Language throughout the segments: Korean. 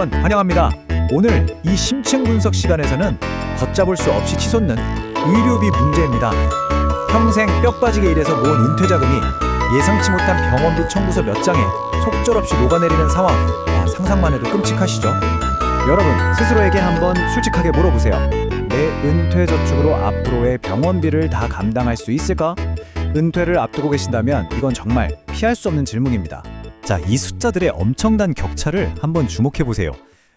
여러분 환영합니다. 오늘 이 심층 분석 시간에서는 걷잡을 수 없이 치솟는 의료비 문제입니다. 평생 뼈 빠지게 일해서 모은 은퇴 자금이 예상치 못한 병원비 청구서 몇 장에 속절없이 녹아내리는 상황. 상상만 해도 끔찍하시죠? 여러분 스스로에게 한번 솔직하게 물어보세요. 내 은퇴 저축으로 앞으로의 병원비를 다 감당할 수 있을까? 은퇴를 앞두고 계신다면 이건 정말 피할 수 없는 질문입니다. 자, 이 숫자들의 엄청난 격차를 한번 주목해보세요.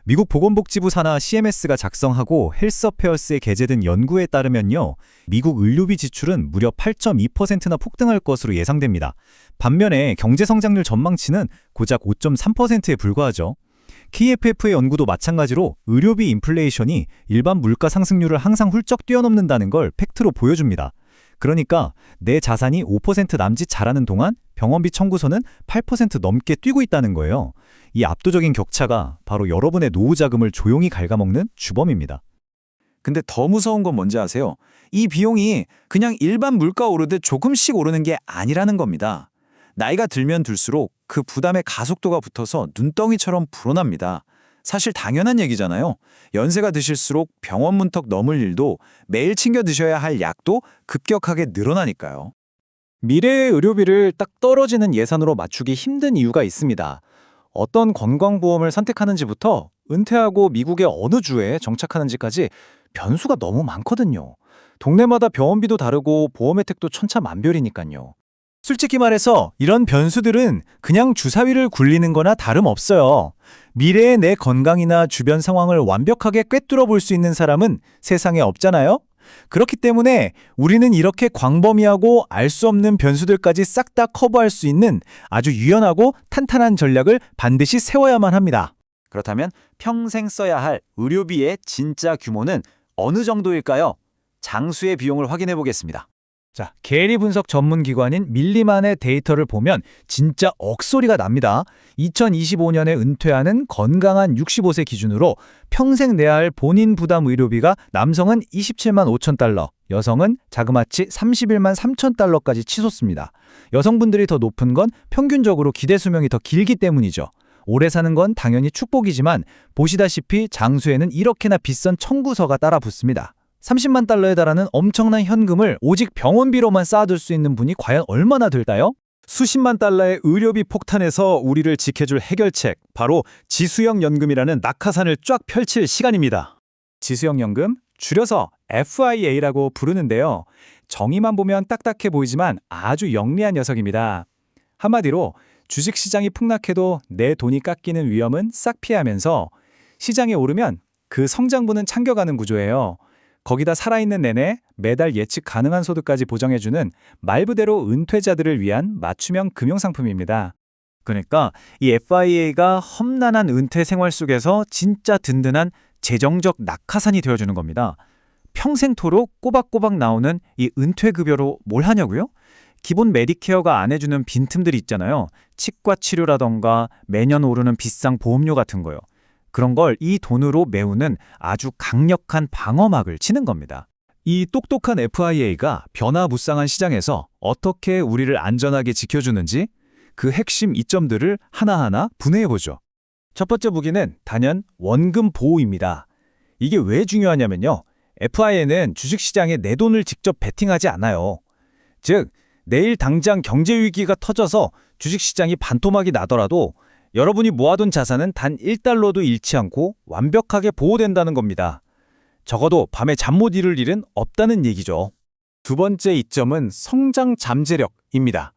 미국 보건복지부 산하 CMS가 작성하고 헬스어페어스에 게재된 연구에 따르면요, 미국 의료비 지출은 무려 8.2%나 폭등할 것으로 예상됩니다. 반면에 경제성장률 전망치는 고작 5.3%에 불과하죠. KFF의 연구도 마찬가지로 의료비 인플레이션이 일반 물가 상승률을 항상 훌쩍 뛰어넘는다는 걸 팩트로 보여줍니다. 그러니까 내 자산이 5% 남짓 자라는 동안 병원비 청구서는 8% 넘게 뛰고 있다는 거예요. 이 압도적인 격차가 바로 여러분의 노후 자금을 조용히 갉아먹는 주범입니다. 근데 더 무서운 건 뭔지 아세요? 이 비용이 그냥 일반 물가 오르듯 조금씩 오르는 게 아니라는 겁니다. 나이가 들면 들수록 그 부담의 가속도가 붙어서 눈덩이처럼 불어납니다. 사실 당연한 얘기잖아요. 연세가 드실수록 병원 문턱 넘을 일도, 매일 챙겨 드셔야 할 약도 급격하게 늘어나니까요. 미래의 의료비를 딱 떨어지는 예산으로 맞추기 힘든 이유가 있습니다. 어떤 건강보험을 선택하는지부터 은퇴하고 미국의 어느 주에 정착하는지까지 변수가 너무 많거든요. 동네마다 병원비도 다르고 보험 혜택도 천차만별이니까요. 솔직히 말해서 이런 변수들은 그냥 주사위를 굴리는 거나 다름없어요. 미래의 내 건강이나 주변 상황을 완벽하게 꿰뚫어 볼 수 있는 사람은 세상에 없잖아요? 그렇기 때문에 우리는 이렇게 광범위하고 알 수 없는 변수들까지 싹 다 커버할 수 있는 아주 유연하고 탄탄한 전략을 반드시 세워야만 합니다. 그렇다면 평생 써야 할 의료비의 진짜 규모는 어느 정도일까요? 장수의 비용을 확인해 보겠습니다. 자, 계리 분석 전문 기관인 밀리만의 데이터를 보면 진짜 억소리가 납니다. 2025년에 은퇴하는 건강한 65세 기준으로 평생 내야 할 본인 부담 의료비가 남성은 27만 5천 달러, 여성은 자그마치 31만 3천 달러까지 치솟습니다. 여성분들이 더 높은 건 평균적으로 기대 수명이 더 길기 때문이죠. 오래 사는 건 당연히 축복이지만 보시다시피 장수에는 이렇게나 비싼 청구서가 따라 붙습니다. 30만 달러에 달하는 엄청난 현금을 오직 병원비로만 쌓아둘 수 있는 분이 과연 얼마나 될까요? 수십만 달러의 의료비 폭탄에서 우리를 지켜줄 해결책, 바로 지수형 연금이라는 낙하산을 쫙 펼칠 시간입니다. 지수형 연금, 줄여서 FIA라고 부르는데요. 정의만 보면 딱딱해 보이지만 아주 영리한 녀석입니다. 한마디로 주식시장이 폭락해도 내 돈이 깎이는 위험은 싹 피하면서 시장이 오르면 그 성장분은 챙겨가는 구조예요. 거기다 살아있는 내내 매달 예측 가능한 소득까지 보장해주는 말 그대로 은퇴자들을 위한 맞춤형 금융상품입니다. 그러니까 이 FIA가 험난한 은퇴 생활 속에서 진짜 든든한 재정적 낙하산이 되어주는 겁니다. 평생토록 꼬박꼬박 나오는 이 은퇴급여로 뭘 하냐고요? 기본 메디케어가 안 해주는 빈틈들이 있잖아요. 치과 치료라던가 매년 오르는 비싼 보험료 같은 거요. 그런 걸 이 돈으로 메우는 아주 강력한 방어막을 치는 겁니다. 이 똑똑한 FIA가 변화무쌍한 시장에서 어떻게 우리를 안전하게 지켜주는지 그 핵심 이점들을 하나하나 분해해보죠. 첫 번째 무기는 단연 원금 보호입니다. 이게 왜 중요하냐면요. FIA는 주식시장에 내 돈을 직접 베팅하지 않아요. 즉, 내일 당장 경제위기가 터져서 주식시장이 반토막이 나더라도 여러분이 모아둔 자산은 단 1달러도 잃지 않고 완벽하게 보호된다는 겁니다. 적어도 밤에 잠 못 이룰 일은 없다는 얘기죠. 두 번째 이점은 성장 잠재력입니다.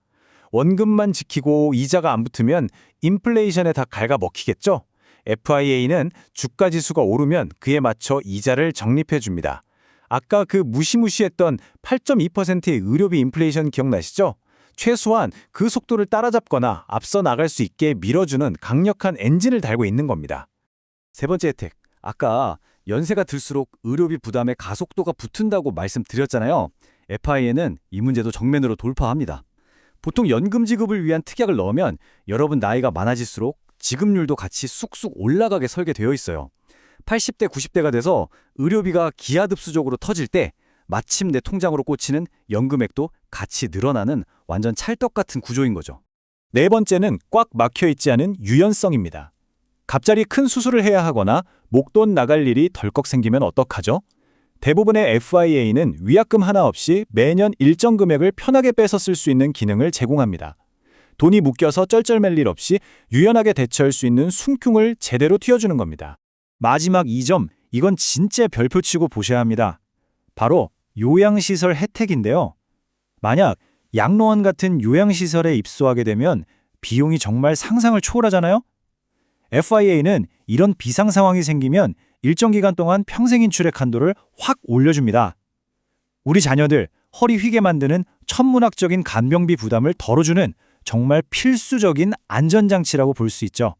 원금만 지키고 이자가 안 붙으면 인플레이션에 다 갉아먹히겠죠? FIA는 주가 지수가 오르면 그에 맞춰 이자를 적립해줍니다. 아까 그 무시무시했던 8.2%의 의료비 인플레이션 기억나시죠? 최소한 그 속도를 따라잡거나 앞서 나갈 수 있게 밀어주는 강력한 엔진을 달고 있는 겁니다. 세 번째 혜택, 아까 연세가 들수록 의료비 부담의 가속도가 붙은다고 말씀드렸잖아요. FIA는 이 문제도 정면으로 돌파합니다. 보통 연금 지급을 위한 특약을 넣으면 여러분 나이가 많아질수록 지급률도 같이 쑥쑥 올라가게 설계되어 있어요. 80대, 90대가 돼서 의료비가 기하급수적으로 터질 때 마침 내 통장으로 꽂히는 연금액도 같이 늘어나는 완전 찰떡 같은 구조인 거죠. 네 번째는 꽉 막혀있지 않은 유연성입니다. 갑자기 큰 수술을 해야 하거나 목돈 나갈 일이 덜컥 생기면 어떡하죠? 대부분의 FIA는 위약금 하나 없이 매년 일정 금액을 편하게 빼서 쓸 수 있는 기능을 제공합니다. 돈이 묶여서 쩔쩔맬 일 없이 유연하게 대처할 수 있는 숨통을 제대로 틔워주는 겁니다. 마지막 2점, 이건 진짜 별표 치고 보셔야 합니다. 바로 요양시설 혜택인데요. 만약 양로원 같은 요양시설에 입소하게 되면 비용이 정말 상상을 초월하잖아요? FIA는 이런 비상 상황이 생기면 일정 기간 동안 평생 인출액 한도를 확 올려줍니다. 우리 자녀들 허리 휘게 만드는 천문학적인 간병비 부담을 덜어주는 정말 필수적인 안전장치라고 볼 수 있죠.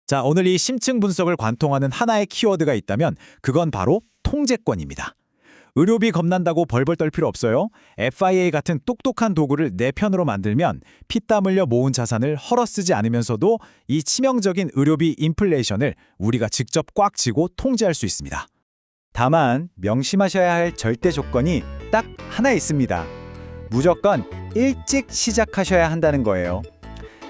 자, 오늘 이 심층 분석을 관통하는 하나의 키워드가 있다면 그건 바로 통제권입니다. 의료비 겁난다고 벌벌 떨 필요 없어요. FIA 같은 똑똑한 도구를 내 편으로 만들면 피땀 흘려 모은 자산을 헐어 쓰지 않으면서도 이 치명적인 의료비 인플레이션을 우리가 직접 꽉 쥐고 통제할 수 있습니다. 다만 명심하셔야 할 절대 조건이 딱 하나 있습니다. 무조건 일찍 시작하셔야 한다는 거예요.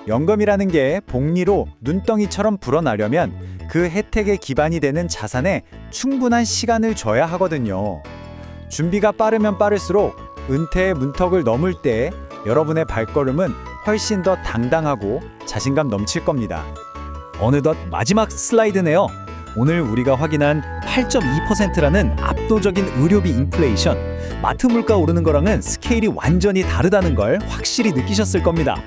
연금이라는 게 복리로 눈덩이처럼 불어나려면 그 혜택의 기반이 되는 자산에 충분한 시간을 줘야 하거든요. 준비가 빠르면 빠를수록 은퇴의 문턱을 넘을 때 여러분의 발걸음은 훨씬 더 당당하고 자신감 넘칠 겁니다. 어느덧 마지막 슬라이드네요. 오늘 우리가 확인한 8.2%라는 압도적인 의료비 인플레이션, 마트 물가 오르는 거랑은 스케일이 완전히 다르다는 걸 확실히 느끼셨을 겁니다.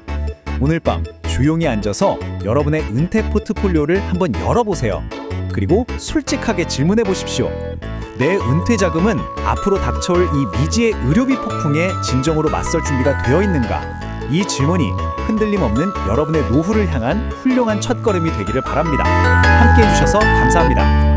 오늘 밤 조용히 앉아서 여러분의 은퇴 포트폴리오를 한번 열어보세요. 그리고 솔직하게 질문해 보십시오. 내 은퇴 자금은 앞으로 닥쳐올 이 미지의 의료비 폭풍에 진정으로 맞설 준비가 되어 있는가? 이 질문이 흔들림 없는 여러분의 노후를 향한 훌륭한 첫걸음이 되기를 바랍니다. 함께해 주셔서 감사합니다.